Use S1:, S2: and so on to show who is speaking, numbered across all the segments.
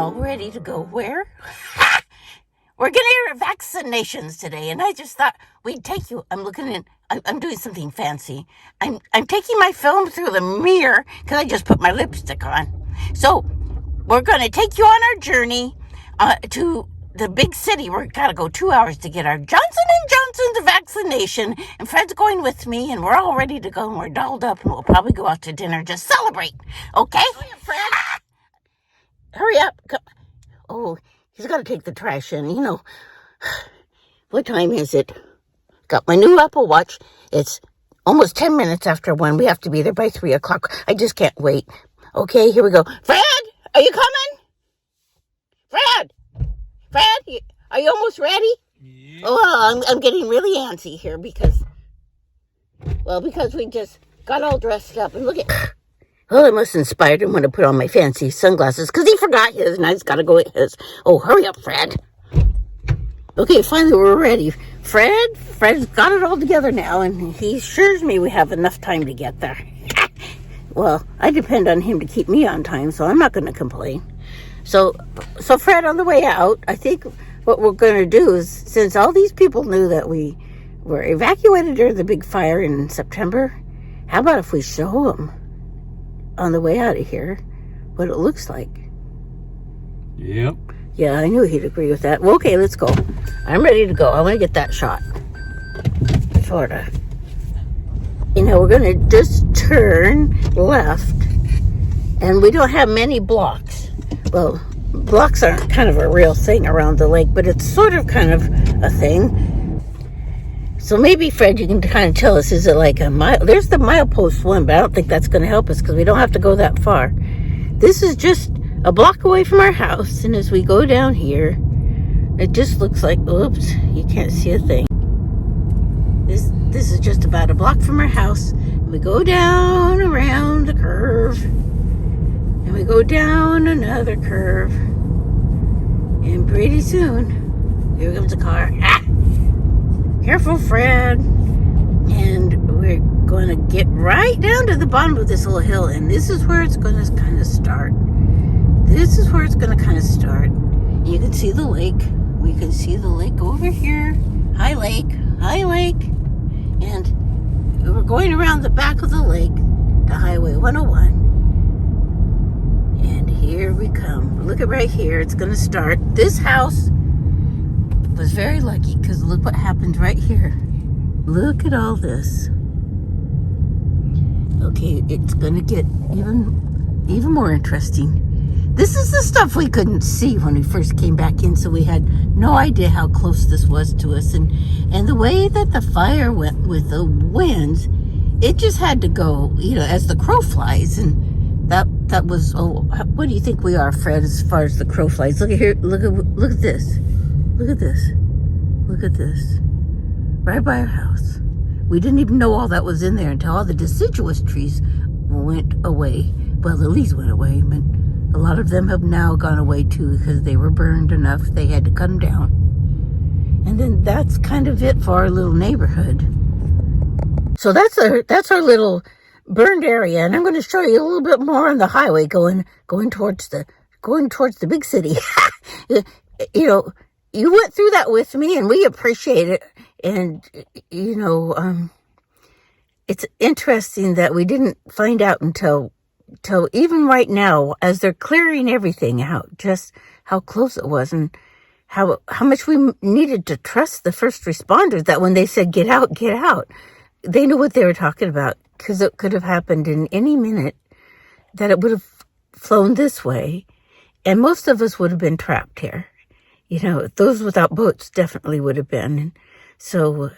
S1: all ready to go where? We're going to hear vaccinations today, and I just thought we'd take you. I'm doing something fancy. I'm taking my film through the mirror because I just put my lipstick on. So we're going to take you on our journey to the big city. We're got to go 2 hours to get our Johnson & Johnson's vaccination, and Fred's going with me, and we're all ready to go, and we're dolled up, and we'll probably go out to dinner, just celebrate, okay? Hurry up, Fred. Hurry up. Come. Oh, he's got to take the trash in, What time is it? Got my new Apple Watch. It's almost 10 minutes after 1. We have to be there by 3 o'clock. I just can't wait. Okay, here we go. Fred, are you coming? Fred, are you almost ready? Yeah. Oh, I'm getting really antsy here because we just got all dressed up. And look at, I must have inspired him when I put on my fancy sunglasses because he forgot his and I just got to go with his. Oh, hurry up, Fred. Okay, finally we're ready. Fred's got it all together now, and he assures me we have enough time to get there. Well, I depend on him to keep me on time, so I'm not going to complain. So Fred, on the way out, I think what we're going to do is, since all these people knew that we were evacuated during the big fire in September, how about if we show them on the way out of here what it looks like?
S2: Yep.
S1: Yeah, I knew he'd agree with that. Well, okay, let's go. I'm ready to go. I want to get that shot. Sort of. We're going to just turn left, and we don't have many blocks. Well, blocks aren't kind of a real thing around the lake, but it's sort of kind of a thing. So maybe, Fred, you can kind of tell us, is it like a mile? There's the milepost one, but I don't think that's going to help us because we don't have to go that far. This is just a block away from our house, and as we go down here, it just looks like, oops, you can't see a thing. This is just about a block from our house. And we go down around the curve, and we go down another curve, and pretty soon, here comes a car. Careful, Fred. And we're going to get right down to the bottom of this little hill, and this is where it's going to kind of start. This is where it's going to kind of start. You can see the lake. We can see the lake over here. High lake. And we're going around the back of the lake to Highway 101. And here we come. Look at right here. It's going to start. This house was very lucky because look what happened right here. Look at all this. Okay, it's going to get even more interesting. This is the stuff we couldn't see when we first came back in, so we had no idea how close this was to us. And the way that the fire went with the winds, it just had to go, as the crow flies. And that was, what do you think we are, Fred, as far as the crow flies? Look at here, look at this. Look at this. Look at this. Right by our house. We didn't even know all that was in there until all the deciduous trees went away. Well, the leaves went away, but a lot of them have now gone away too because they were burned enough. They had to cut them down. And then that's kind of it for our little neighborhood. So that's our little burned area. And I'm going to show you a little bit more on the highway going towards the big city. You went through that with me, and we appreciate it. And, it's interesting that we didn't find out until even right now, as they're clearing everything out, just how close it was and how much we needed to trust the first responders, that when they said, get out, they knew what they were talking about, because it could have happened in any minute that it would have flown this way, and most of us would have been trapped here. Those without boats definitely would have been. And so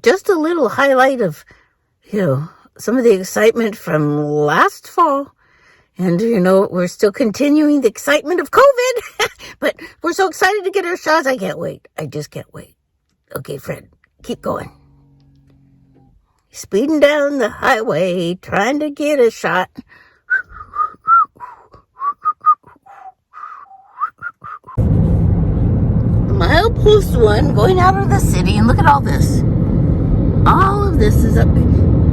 S1: just a little highlight of, some of the excitement from last fall. And, we're still continuing the excitement of COVID. But we're so excited to get our shots. I can't wait. I just can't wait. Okay, Fred, keep going. Speeding down the highway, trying to get a shot. Milepost 1 going out of the city, and look at all this. All of this is up.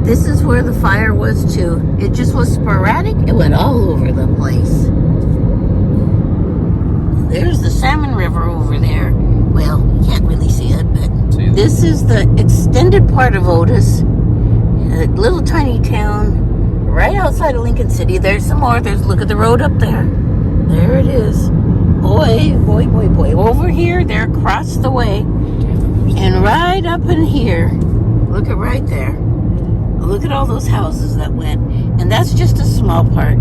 S1: This is where the fire was too. It just was sporadic. It went all over the place. There's the Salmon River over there. Well, you can't really see it, but this is the extended part of Otis, a little tiny town right outside of Lincoln City. There's some more. Look at the road up there. There it is. Boy. Over here, they're across the way. And right up in here, look at right there. Look at all those houses that went. And that's just a small part.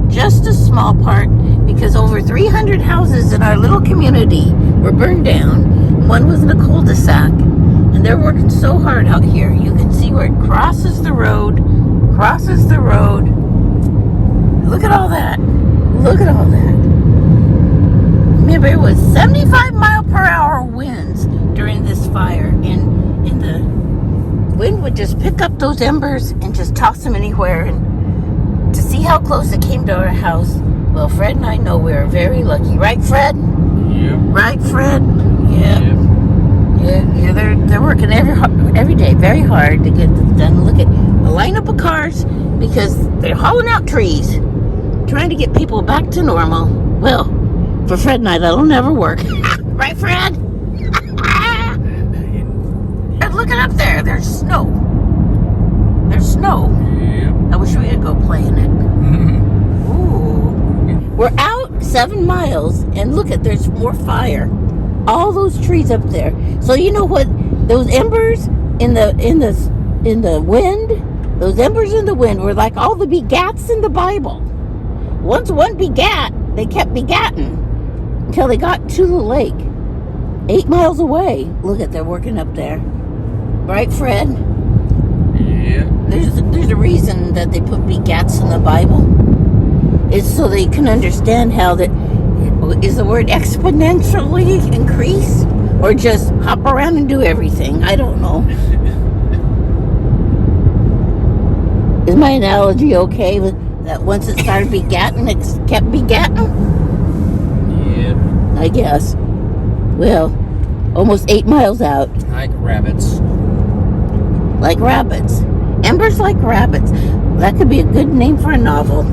S1: Just a small part, because over 300 houses in our little community were burned down. One was in a cul-de-sac. And they're working so hard out here. You can see where it crosses the road. Look at all that. Remember, it was 75-mile-per-hour winds during this fire, and the wind would just pick up those embers and just toss them anywhere. And to see how close it came to our house, well, Fred and I know we are very lucky. Right, Fred?
S2: Yep.
S1: Right, Fred? Yeah. Yeah, they're working every day very hard to get this done. Look at a lineup of cars because they're hauling out trees, trying to get people back to normal. Well, for Fred and I, that'll never work. Right, Fred? Look at up there. There's snow.
S2: Yep.
S1: I wish we could go play in it. Ooh. We're out 7 miles, and look there's more fire. All those trees up there. So you know what? Those embers in the wind. Those embers in the wind were like all the begats in the Bible. Once one begat, they kept begatting until they got to the lake, 8 miles away. Look they're working up there. Right, Fred?
S2: Yeah.
S1: There's a reason that they put begats in the Bible. It's so they can understand how that. Is the word exponentially increase or just hop around and do everything? I don't know. Is my analogy okay with that? Once it started begatting, it kept begatting?
S2: Yeah.
S1: I guess. Well, almost 8 miles out.
S2: Like rabbits.
S1: Like rabbits. Embers like rabbits. That could be a good name for a novel.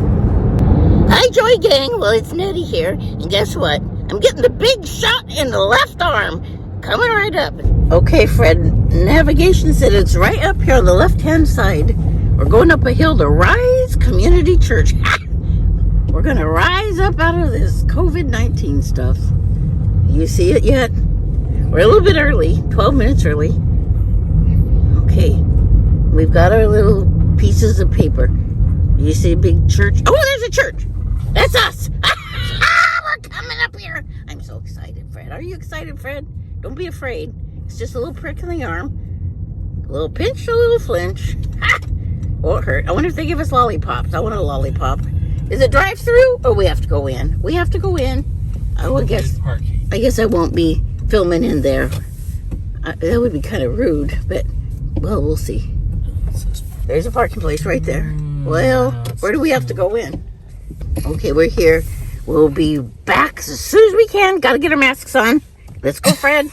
S1: Hi, Joy Gang. Well, it's Nettie here. And guess what? I'm getting the big shot in the left arm. Coming right up. Okay, Fred. Navigation said it's right up here on the left-hand side. We're going up a hill to Rise Community Church. We're going to rise up out of this COVID-19 stuff. You see it yet? We're a little bit early. 12 minutes early. Okay. We've got our little pieces of paper. You see a big church? Oh, there's a church. That's us. We're coming up here. I'm so excited, Fred. Are you excited, Fred? Don't be afraid. It's just a little prick in the arm. A little pinch, a little flinch. Won't hurt. I wonder if they give us lollipops. I want a lollipop. Is it drive-through or we have to go in? We have to go in. I guess I won't be filming in there. That would be kind of rude, but, well, we'll see. There's a parking place right there. Well, where do we have to go in? Okay, we're here. We'll be back as soon as we can. Got to get our masks on. Let's go, Fred.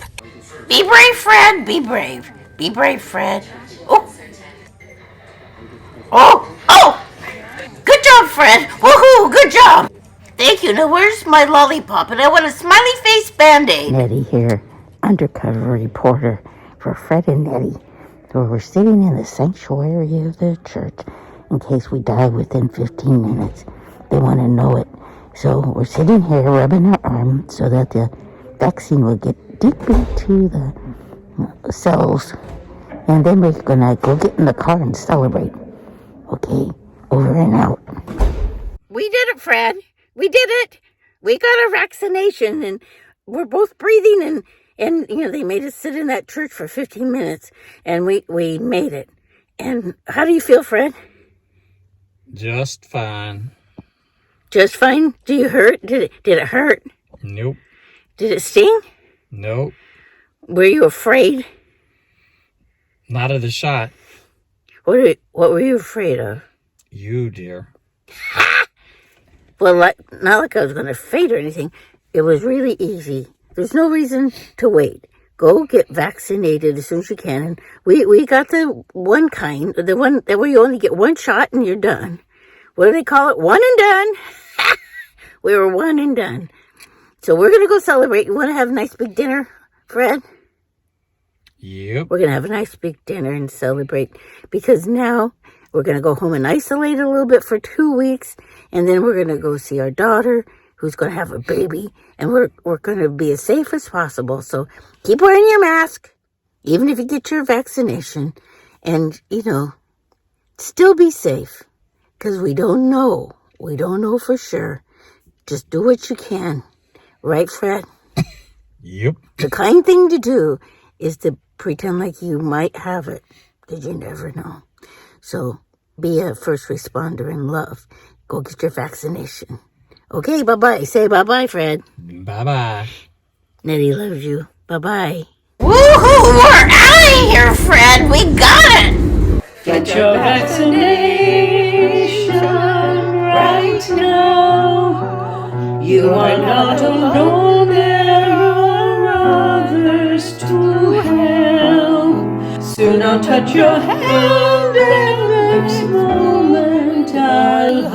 S1: Be brave, Fred. Be brave. Be brave, Fred. Oh. Good job, Fred. Woohoo, good job. Thank you. Now, where's my lollipop? And I want a smiley face Band-Aid. Nettie here, undercover reporter for Fred and Nettie. So we're sitting in the sanctuary of the church in case we die within 15 minutes. They want to know it. So we're sitting here rubbing our arm so that the vaccine will get deep into the cells. And then we're going to go get in the car and celebrate. Okay, over and out. We did it, Fred. We did it. We got our vaccination and we're both breathing and you know, they made us sit in that church for 15 minutes and we made it. And how do you feel, Fred?
S2: Just fine.
S1: Just fine? Do you hurt? Did it hurt?
S2: Nope.
S1: Did it sting?
S2: Nope.
S1: Were you afraid?
S2: Not of the shot.
S1: What were you afraid of?
S2: You, dear.
S1: Well, not like I was going to faint or anything. It was really easy. There's no reason to wait. Go get vaccinated as soon as you can. And we got the one kind, the one where you only get one shot and you're done. What do they call it? One and done. We were one and done. So we're going to go celebrate. You want to have a nice big dinner, Fred?
S2: Yep.
S1: We're going to have a nice big dinner and celebrate because now we're going to go home and isolate a little bit for 2 weeks. And then we're going to go see our daughter who's going to have a baby. And we're going to be as safe as possible. So keep wearing your mask, even if you get your vaccination. And, still be safe because we don't know. We don't know for sure. Just do what you can. Right, Fred?
S2: Yep.
S1: The kind thing to do is to pretend like you might have it, because you never know. So be a first responder in love. Go get your vaccination. Okay, bye-bye. Say bye-bye, Fred.
S2: Bye-bye.
S1: Nettie loves you. Bye-bye. Woohoo! We're out of here, Fred. We got it.
S3: Get your vaccination right now. You are not alone. There are others to help. Soon I'll touch your hand, and next moment I'll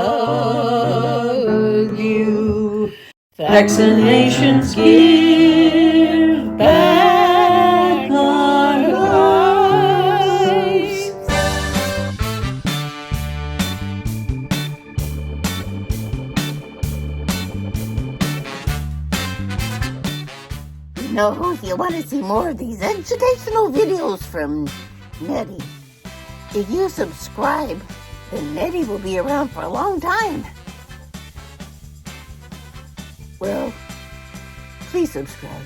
S3: hug you. Vaccinations give back our lives.
S1: If you want to see more of these educational videos from Nettie, if you subscribe, then Nettie will be around for a long time. Well, please subscribe.